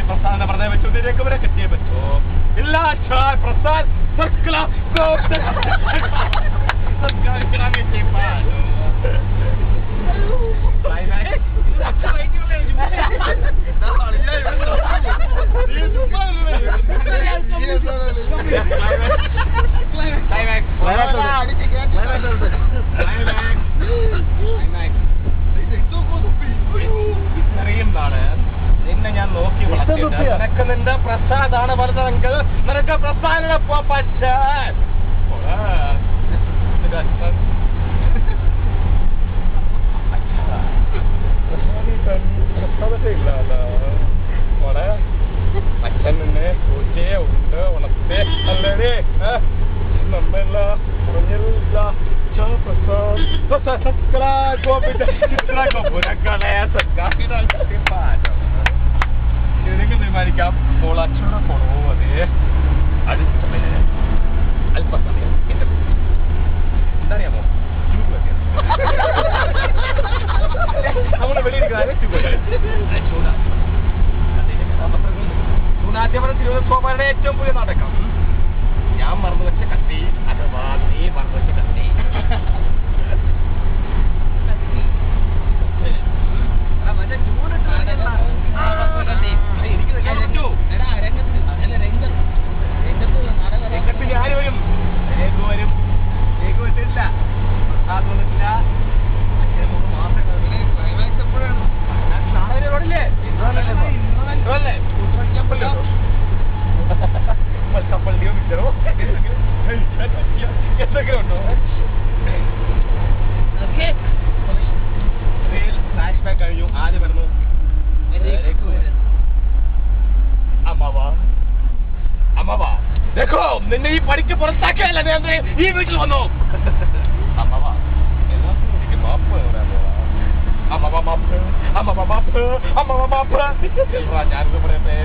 प्रसाद പറഞ്ഞേ വെച്ചു നിനക്ക് വരെ കിട്ടിയേ പറ്റോ ഇല്ല ചായ പ്രസാദ് സകല सरकार कराने के बाद भाई भाई अच्छा भाई क्यों ले ना हड़िया ये सुपर ये क्लाइमैक्स तो को ഇത്രയും നാള് നിന്നെ ഞാൻ നോക്കി വളർത്തിയിട്ട് നിനക്ക് നിന്റെ പ്രസാദാണ് പറഞ്ഞതെങ്കിൽ നിനക്ക് പ്രസാദിനെ പോ പക്ഷേ അച്ഛൻ നിന്നെ പൂച്ചയെ ഉണ്ട് വളർത്തേ അല്ലേ നമ്മല്ല പറഞ്ഞില്ല തീരുമാനിക്കാം അപ്പോൾ അച്ഛനോട് പോണോ അതെ അടുത്ത അല്പസമയം എന്താറിയാമോ നമ്മളെ വെളിയിരിക്കുന്ന ചൂടാദ്യമനം തിരുവനന്തപുരത്തെ ഏറ്റവും പുതിയ നാടകം ഞാൻ മറന്നു വെച്ച കത്തി അഥവാ നീ മറന്നു വെച്ച കത്തി രംഗത്തിന് ആര് വരും രേഖ വരും രേഖ വരില്ല പ്രസാദ് വന്നിട്ടില്ല അച്ഛന് 3 മാസം ക്ലൈമാക്സ് എപ്പോഴാണ് നാളെ അല്ലേ മൽക്കപ്പള്ളിയോ വിറ്ററോ എന്തൊക്കെ ഉണ്ടോ ഫ്ലാഷ് ബാക്ക് കഴിഞ്ഞു ആദ്യം വരുന്നു അമ്മവാ देखो നിന്നെ ഈ പടിക്ക് പുറത്താക്കിയല്ല ഞാൻ ഈ വീട്ടിൽ വന്നു അമ്മവാ എല്ലാത്തിനും മാപ്പ് പറയാമോ അമ്മവാ മാപ്പ് അമ്മവാ മാപ്പ് അമ്മവാ മാപ്പ് ഞാനിത് പറയട്ടെ